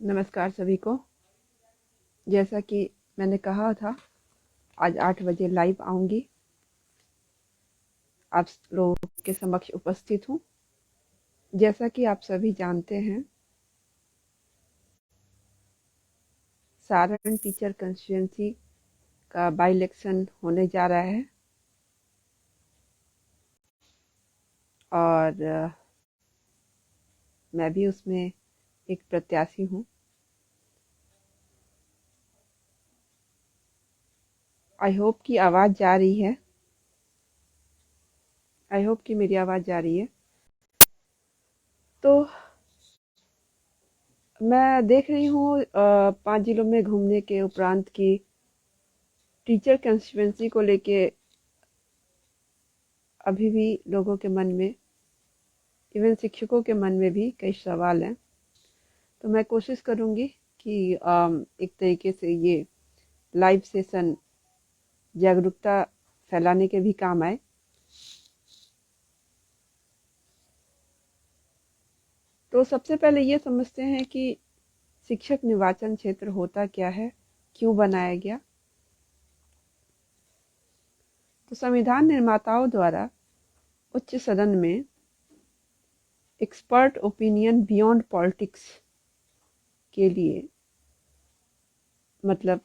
नमस्कार सभी को। जैसा कि मैंने कहा था, आज 8 बजे लाइव आऊंगी, आप लोगों के समक्ष उपस्थित हूँ। जैसा कि आप सभी जानते हैं, सारण टीचर कंस्टिट्यूएंसी का बाई इलेक्शन होने जा रहा है और मैं भी उसमें एक प्रत्याशी हूँ। आई होप कि आवाज़ जा रही है। आई होप कि मेरी आवाज़ जा रही है। तो मैं देख रही हूँ 5 जिलों में घूमने के उपरांत की टीचर कंस्टिट्यूएंसी को लेके अभी भी लोगों के मन में, इवन शिक्षकों के मन में भी कई सवाल हैं। तो मैं कोशिश करूंगी कि एक तरीके से ये लाइव सेशन जागरूकता फैलाने के भी काम आए। तो सबसे पहले ये समझते हैं कि शिक्षक निर्वाचन क्षेत्र होता क्या है, क्यों बनाया गया। तो संविधान निर्माताओं द्वारा उच्च सदन में एक्सपर्ट ओपिनियन बियॉन्ड पॉलिटिक्स के लिए, मतलब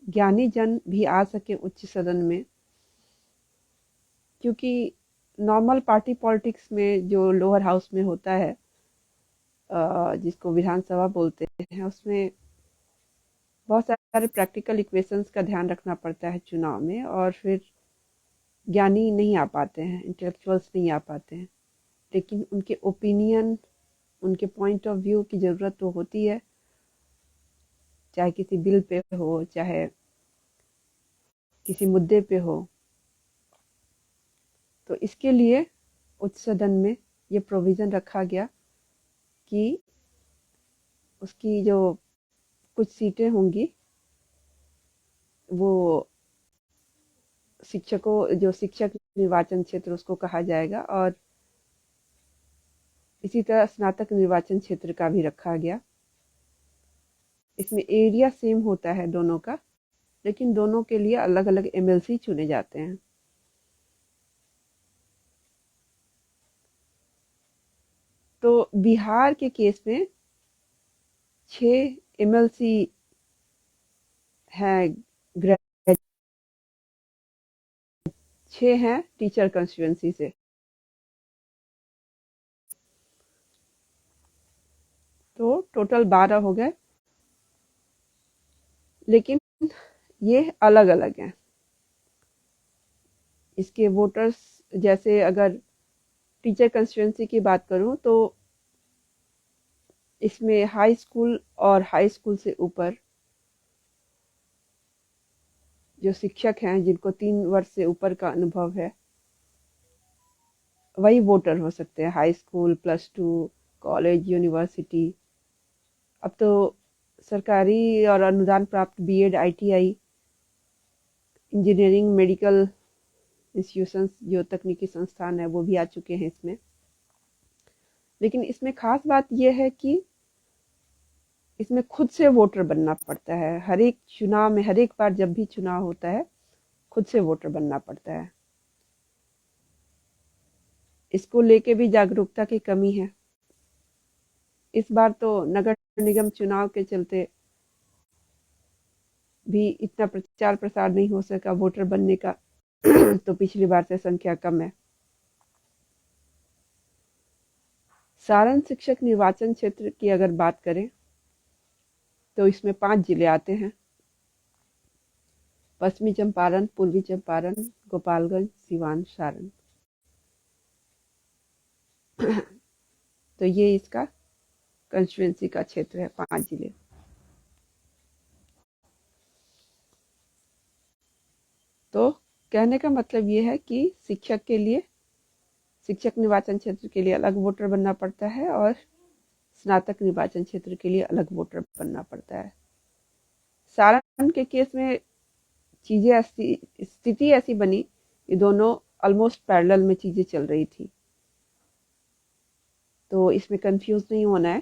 ज्ञानी जन भी आ सके उच्च सदन में, क्योंकि नॉर्मल पार्टी पॉलिटिक्स में जो लोअर हाउस में होता है, जिसको विधानसभा बोलते हैं, उसमें बहुत सारे प्रैक्टिकल इक्वेशंस का ध्यान रखना पड़ता है चुनाव में, और फिर ज्ञानी नहीं आ पाते हैं, इंटेलेक्चुअल्स नहीं आ पाते हैं। लेकिन उनके ओपिनियन, उनके पॉइंट ऑफ व्यू की ज़रूरत तो होती है, चाहे किसी बिल पे हो, चाहे किसी मुद्दे पे हो। तो इसके लिए उच्च सदन में ये प्रोविज़न रखा गया कि उसकी जो कुछ सीटें होंगी वो शिक्षकों, जो शिक्षक निर्वाचन क्षेत्र उसको कहा जाएगा, और इसी तरह स्नातक निर्वाचन क्षेत्र का भी रखा गया। इसमें एरिया सेम होता है दोनों का, लेकिन दोनों के लिए अलग अलग एमएलसी चुने जाते हैं। तो बिहार के केस में 6 एमएलसी हैं, 6 हैं टीचर कंस्टिट्यूएंसी से। तो टोटल 12 हो गए, लेकिन ये अलग अलग हैं। इसके वोटर्स, जैसे अगर टीचर कंस्टिट्यूएंसी की बात करूं तो इसमें हाई स्कूल और हाई स्कूल से ऊपर जो शिक्षक हैं, जिनको 3 वर्ष से ऊपर का अनुभव है, वही वोटर हो सकते हैं। High school, +2, college, university. अब तो सरकारी और अनुदान प्राप्त BEd, ITI, engineering, medical institutions, जो तकनीकी संस्थान है, वो भी आ चुके हैं इसमें। लेकिन इसमें खास बात यह है कि इसमें खुद से वोटर बनना पड़ता है। हर एक चुनाव में, हर एक बार जब भी चुनाव होता है, खुद से वोटर बनना पड़ता है। इसको लेके भी जागरूकता की कमी है। इस बार तो नगर निगम चुनाव के चलते भी इतना प्रचार प्रसार नहीं हो सका वोटर बनने का तो पिछली बार से संख्या कम है। सारण शिक्षक निर्वाचन क्षेत्र की अगर बात करें तो इसमें 5 जिले आते हैं: पश्चिमी चंपारण, पूर्वी चंपारण, गोपालगंज, सिवान, सारण। तो ये इसका कंस्टिट्यूएंसी का क्षेत्र है, 5 जिले। तो कहने का मतलब ये है कि शिक्षक के लिए, शिक्षक निर्वाचन क्षेत्र के लिए अलग वोटर बनना पड़ता है, और स्नातक निर्वाचन क्षेत्र के लिए अलग वोटर बनना पड़ता है। सारण के केस में चीजें ऐसी, स्थिति ऐसी बनी कि दोनों ऑलमोस्ट पैरेलल में चीजें चल रही थी। तो इसमें कंफ्यूज नहीं होना है।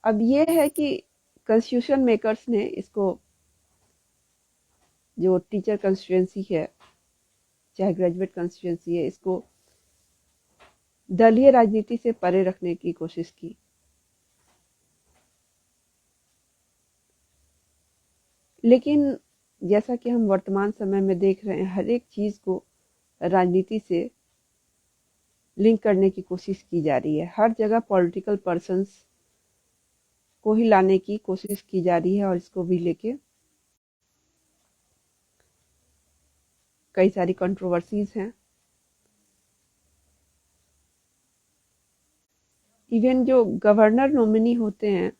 अब ये है कि कॉन्स्टिट्यूशन मेकर्स ने इसको, जो टीचर कंस्टिट्यूंसी है चाहे ग्रेजुएट कंस्टिट्यूंसी है, इसको दलीय राजनीति से परे रखने की कोशिश की। लेकिन जैसा कि हम वर्तमान समय में देख रहे हैं, हर एक चीज को राजनीति से लिंक करने की कोशिश की जा रही है। हर जगह पॉलिटिकल पर्सन्स को ही लाने की कोशिश की जा रही है और इसको भी लेके कई सारी कंट्रोवर्सीज हैं। इवन जो गवर्नर नॉमिनी होते हैं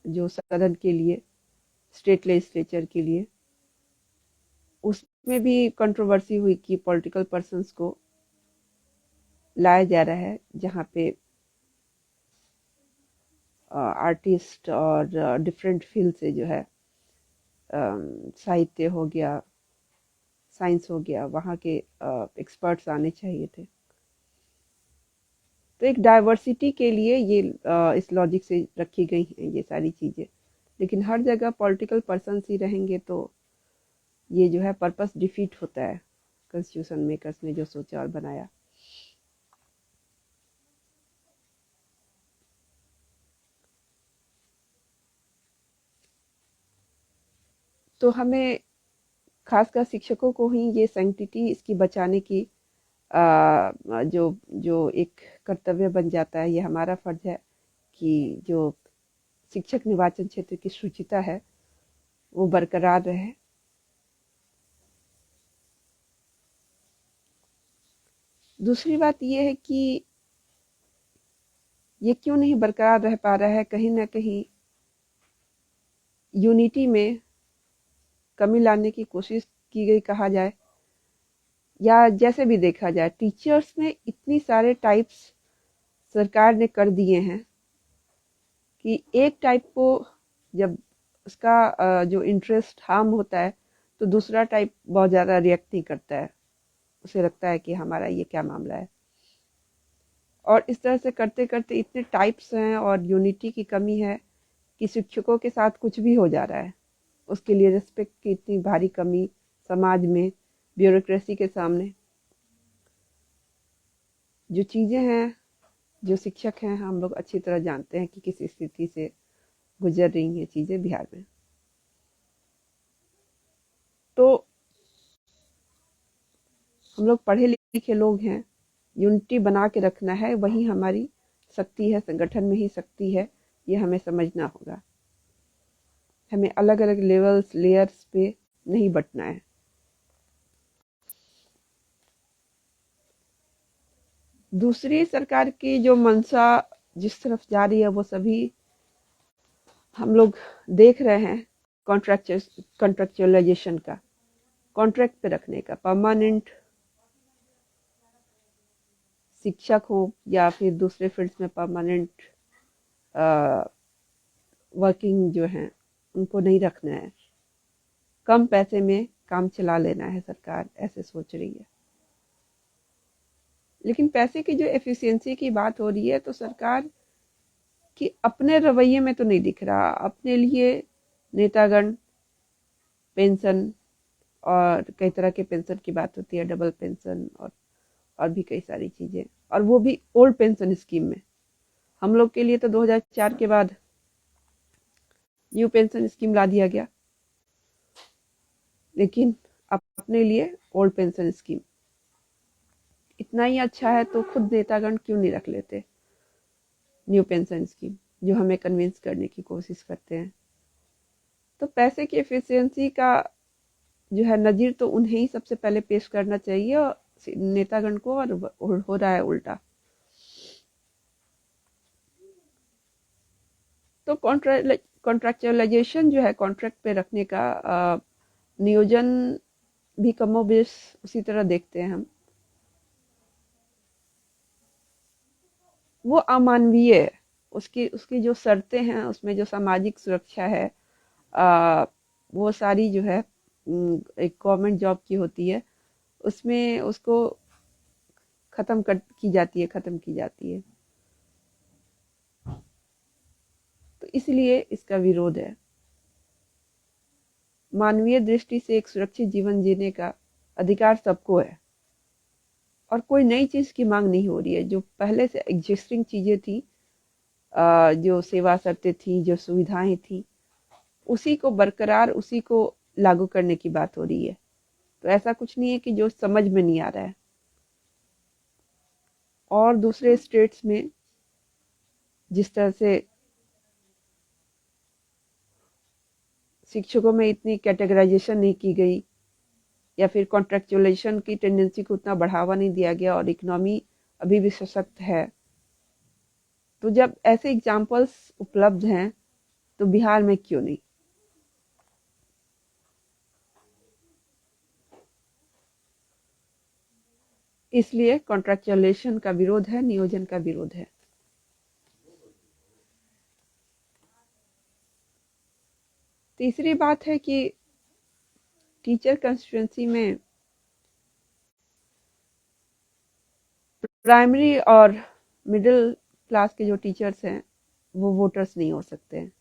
जो सदन के लिए, स्टेट लेजिस्लेचर के लिए, उसमें भी कंट्रोवर्सी हुई कि पॉलिटिकल पर्सन्स को लाया जा रहा है, जहाँ पे आर्टिस्ट और डिफरेंट फील्ड से जो है, साहित्य हो गया, साइंस हो गया, वहाँ के एक्सपर्ट्स आने चाहिए थे। तो एक डाइवर्सिटी के लिए ये इस लॉजिक से रखी गई हैं ये सारी चीज़ें। लेकिन हर जगह पॉलिटिकल पर्सन्स ही रहेंगे तो ये जो है पर्पस डिफीट होता है, कॉन्स्टिट्यूशन मेकर्स ने जो सोचा और बनाया। तो हमें खासकर शिक्षकों को ही ये सैंक्टिटी इसकी बचाने की जो जो एक कर्तव्य बन जाता है। ये हमारा फर्ज है कि जो शिक्षक निर्वाचन क्षेत्र की शुचिता है वो बरकरार रहे। दूसरी बात ये है कि ये क्यों नहीं बरकरार रह पा रहा है, कहीं ना कहीं यूनिटी में कमी लाने की कोशिश की गई कहा जाए, या जैसे भी देखा जाए, टीचर्स में इतनी सारे टाइप्स सरकार ने कर दिए हैं कि एक टाइप को जब उसका जो इंटरेस्ट हार्म होता है तो दूसरा टाइप बहुत ज़्यादा रिएक्ट नहीं करता है, उसे लगता है कि हमारा ये क्या मामला है। और इस तरह से करते करते इतने टाइप्स हैं और यूनिटी की कमी है कि शिक्षकों के साथ कुछ भी हो जा रहा है। उसके लिए रिस्पेक्ट की इतनी भारी कमी समाज में, ब्यूरोक्रेसी के सामने। जो चीज़ें हैं, जो शिक्षक हैं, हम लोग अच्छी तरह जानते हैं कि किस स्थिति से गुजर रही हैं चीज़ें बिहार में। तो हम लोग पढ़े लिखे लोग हैं, यूनिटी बना के रखना है, वही हमारी शक्ति है, संगठन में ही शक्ति है, ये हमें समझना होगा। हमें अलग अलग लेवल्स, लेयर्स पे नहीं बंटना है। दूसरी सरकार की जो मंशा जिस तरफ जा रही है वो सभी हम लोग देख रहे हैं, कॉन्ट्रेक्चुअलाइजेशन का, कॉन्ट्रैक्ट पे रखने का। परमानेंट शिक्षक हो या फिर दूसरे फील्ड्स में परमानेंट वर्किंग जो हैं उनको नहीं रखना है, कम पैसे में काम चला लेना है, सरकार ऐसे सोच रही है। लेकिन पैसे की जो एफिशिएंसी की बात हो रही है तो सरकार कि अपने रवैये में तो नहीं दिख रहा। अपने लिए नेतागण पेंशन और कई तरह के पेंशन की बात होती है, डबल पेंशन और भी कई सारी चीज़ें, और वो भी ओल्ड पेंशन स्कीम में। हम लोग के लिए तो 2004 के बाद न्यू पेंशन स्कीम ला दिया गया, लेकिन अपने लिए ओल्ड पेंशन स्कीम। इतना ही अच्छा है तो खुद नेतागण क्यों नहीं रख लेते न्यू पेंशन स्कीम, जो हमें कन्विंस करने की कोशिश करते हैं। तो पैसे की एफिशिएंसी का जो है नज़ीर तो उन्हें ही सबसे पहले पेश करना चाहिए, और नेतागण को, और हो रहा है उल्टा। तो कॉन्ट्रैक्चुअलाइजेशन जो है, कॉन्ट्रैक्ट पे रखने का नियोजन भी कमोबेश उसी तरह देखते हैं हम। वो अमानवीय है, उसकी उसकी जो शर्तें हैं, उसमें जो सामाजिक सुरक्षा है, वो सारी जो है एक गवर्नमेंट जॉब की होती है, उसमें उसको ख़त्म की जाती है। इसलिए इसका विरोध है। मानवीय दृष्टि से एक सुरक्षित जीवन जीने का अधिकार सबको है और कोई नई चीज की मांग नहीं हो रही है। जो पहले से एग्जिस्टिंग चीजें थी, जो सेवा शर्तें थी, जो सुविधाएं थी, उसी को बरकरार, उसी को लागू करने की बात हो रही है। तो ऐसा कुछ नहीं है कि जो समझ में नहीं आ रहा है। और दूसरे स्टेट्स में जिस तरह से शिक्षकों में इतनी कैटेगराइजेशन नहीं की गई या फिर कॉन्ट्रेक्चुअलाइजेशन की टेंडेंसी को उतना बढ़ावा नहीं दिया गया और इकोनॉमी अभी भी सशक्त है, तो जब ऐसे एग्जाम्पल्स उपलब्ध हैं तो बिहार में क्यों नहीं। इसलिए कॉन्ट्रेक्चुअलाइजेशन का विरोध है, नियोजन का विरोध है। तीसरी बात है कि टीचर कंस्टिट्यूएंसी में प्राइमरी और मिडिल क्लास के जो टीचर्स हैं वो वोटर्स नहीं हो सकते हैं।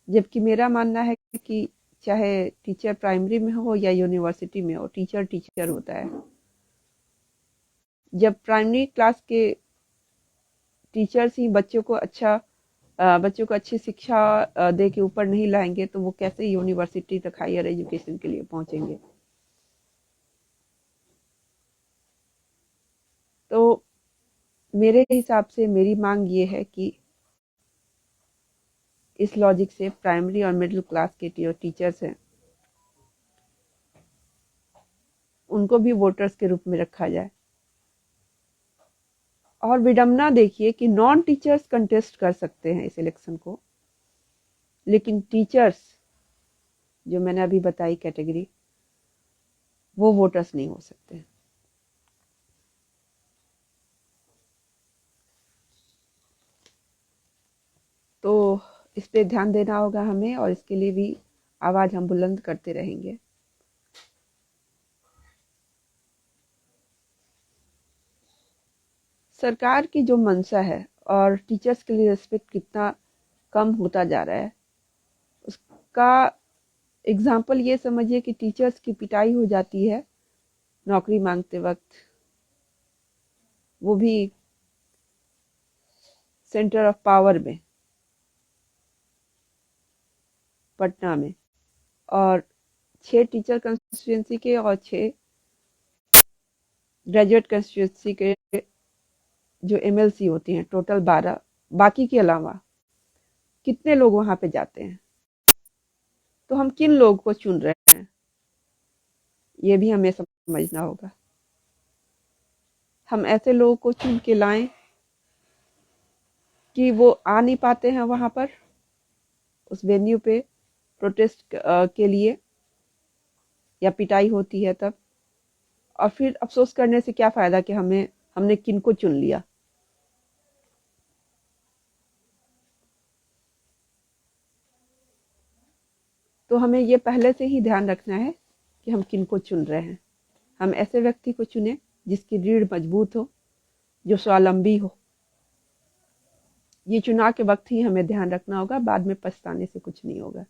जबकि मेरा मानना है कि चाहे टीचर प्राइमरी में हो या यूनिवर्सिटी में हो, टीचर टीचर होता है। जब प्राइमरी क्लास के टीचर्स ही बच्चों को अच्छी शिक्षा दे के ऊपर नहीं लाएंगे तो वो कैसे यूनिवर्सिटी तक हायर एजुकेशन के लिए पहुंचेंगे। तो मेरे हिसाब से मेरी मांग ये है कि इस लॉजिक से प्राइमरी और मिडिल क्लास के जो टीचर्स हैं उनको भी वोटर्स के रूप में रखा जाए। और विडंबना देखिए कि नॉन टीचर्स कंटेस्ट कर सकते हैं इस इलेक्शन को, लेकिन टीचर्स जो मैंने अभी बताई कैटेगरी, वो वोटर्स नहीं हो सकते। तो इस पे ध्यान देना होगा हमें और इसके लिए भी आवाज हम बुलंद करते रहेंगे। सरकार की जो मंशा है और टीचर्स के लिए रिस्पेक्ट कितना कम होता जा रहा है, उसका एग्जाम्पल ये समझिए कि टीचर्स की पिटाई हो जाती है नौकरी मांगते वक्त, वो भी सेंटर ऑफ पावर में, पटना में। और 6 टीचर कंस्टिट्यूएंसी के और 6 ग्रेजुएट कंस्टिट्यूएंसी के जो एमएलसी होती हैं, टोटल 12, बाकी के अलावा कितने लोग वहां पे जाते हैं। तो हम किन लोगों को चुन रहे हैं ये भी हमें समझना होगा। हम ऐसे लोगों को चुन के लाएं कि वो आ नहीं पाते हैं वहां पर उस वेन्यू पे प्रोटेस्ट के लिए, या पिटाई होती है तब, और फिर अफसोस करने से क्या फायदा कि हमने किनको चुन लिया। तो हमें ये पहले से ही ध्यान रखना है कि हम किनको चुन रहे हैं। हम ऐसे व्यक्ति को चुने जिसकी रीढ़ मजबूत हो, जो स्वावलंबी हो। ये चुनाव के वक्त ही हमें ध्यान रखना होगा, बाद में पछताने से कुछ नहीं होगा।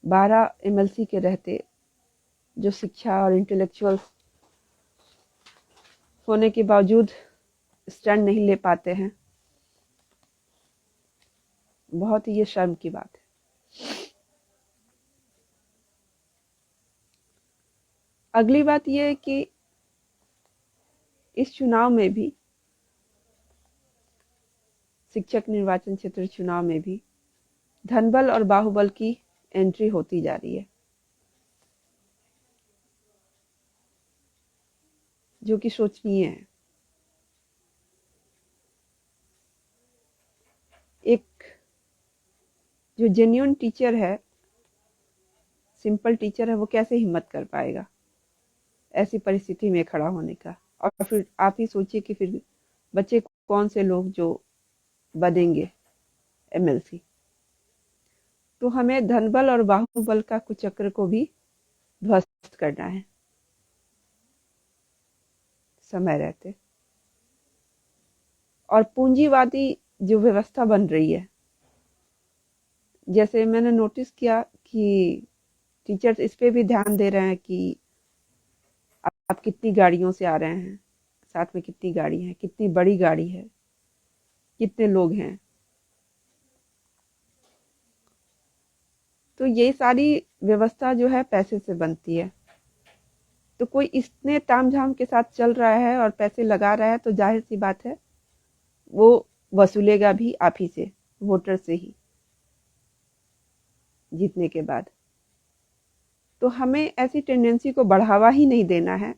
12 एमएलसी के रहते जो शिक्षा और इंटेलेक्चुअल्स होने के बावजूद स्टैंड नहीं ले पाते हैं, बहुत ही ये शर्म की बात है। अगली बात यह है कि इस चुनाव में भी, शिक्षक निर्वाचन क्षेत्र चुनाव में भी, धनबल और बाहुबल की एंट्री होती जा रही है, जो कि सोचनीय है। एक जो जेन्युइन टीचर है, सिंपल टीचर है, वो कैसे हिम्मत कर पाएगा ऐसी परिस्थिति में खड़ा होने का। और फिर आप ही सोचिए कि फिर बच्चे कौन से लोग जो बनेंगे एमएलसी। तो हमें धनबल और बाहुबल का कुचक्र को भी ध्वस्त करना है। समय रहते। और पूंजीवादी जो व्यवस्था बन रही है, जैसे मैंने नोटिस किया कि टीचर्स इस पे भी ध्यान दे रहे हैं कि आप कितनी गाड़ियों से आ रहे हैं, साथ में कितनी गाड़ी है, कितनी बड़ी गाड़ी है, कितने लोग हैं। तो ये सारी व्यवस्था जो है पैसे से बनती है। तो कोई इतने तामझाम के साथ चल रहा है और पैसे लगा रहा है, तो जाहिर सी बात है वो वसूलेगा भी आप ही से, वोटर से ही, जीतने के बाद। तो हमें ऐसी टेंडेंसी को बढ़ावा ही नहीं देना है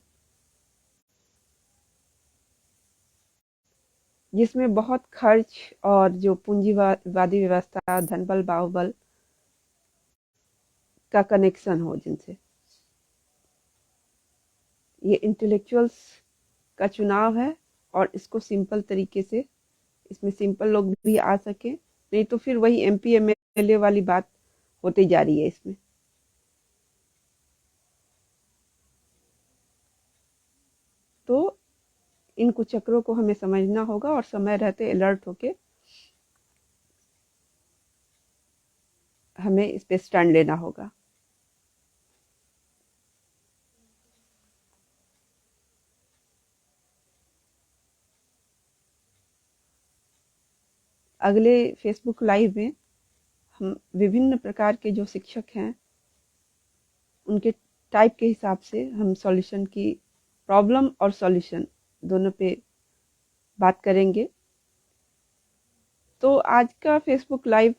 जिसमें बहुत खर्च और जो पूंजीवादी व्यवस्था, धनबल बाहुबल का कनेक्शन हो जिनसे। ये इंटेलेक्चुअल्स का चुनाव है और इसको सिंपल तरीके से, इसमें सिंपल लोग भी आ सके, नहीं तो फिर वही MP MLA वाली बात होती जा रही है इसमें। तो इन कुछ चक्रों को हमें समझना होगा और समय रहते अलर्ट होके हमें इस पे स्टैंड लेना होगा। अगले फेसबुक लाइव में हम विभिन्न प्रकार के जो शिक्षक हैं उनके टाइप के हिसाब से हम सॉल्यूशन की, प्रॉब्लम और सॉल्यूशन दोनों पे बात करेंगे। तो आज का फेसबुक लाइव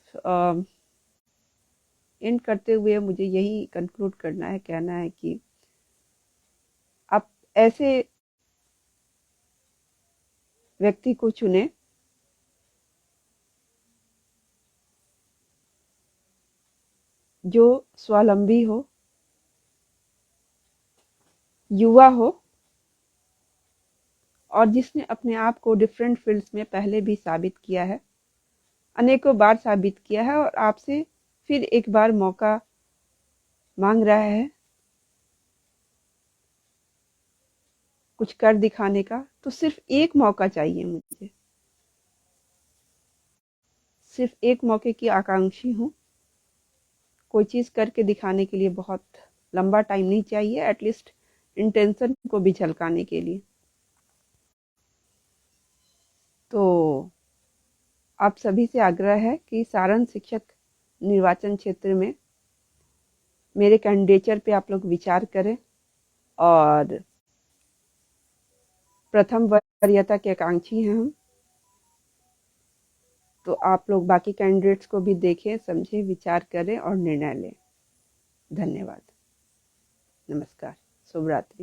एंड करते हुए मुझे यही कंक्लूड करना है, कहना है कि आप ऐसे व्यक्ति को चुने जो स्वावलंबी हो, युवा हो और जिसने अपने आप को डिफरेंट फील्ड्स में पहले भी साबित किया है, अनेकों बार साबित किया है और आपसे फिर एक बार मौका मांग रहा है कुछ कर दिखाने का। तो सिर्फ एक मौका चाहिए मुझे, सिर्फ एक मौके की आकांक्षी हूँ। कोई चीज़ करके दिखाने के लिए बहुत लंबा टाइम नहीं चाहिए, एटलीस्ट इंटेंशन को भी झलकाने के लिए। तो आप सभी से आग्रह है कि सारण शिक्षक निर्वाचन क्षेत्र में मेरे कैंडिडेचर पे आप लोग विचार करें और प्रथम वरीयता के आकांक्षी हैं हम। तो आप लोग बाकी कैंडिडेट्स को भी देखें, समझें, विचार करें और निर्णय लें। धन्यवाद। नमस्कार। शुभ रात्रि।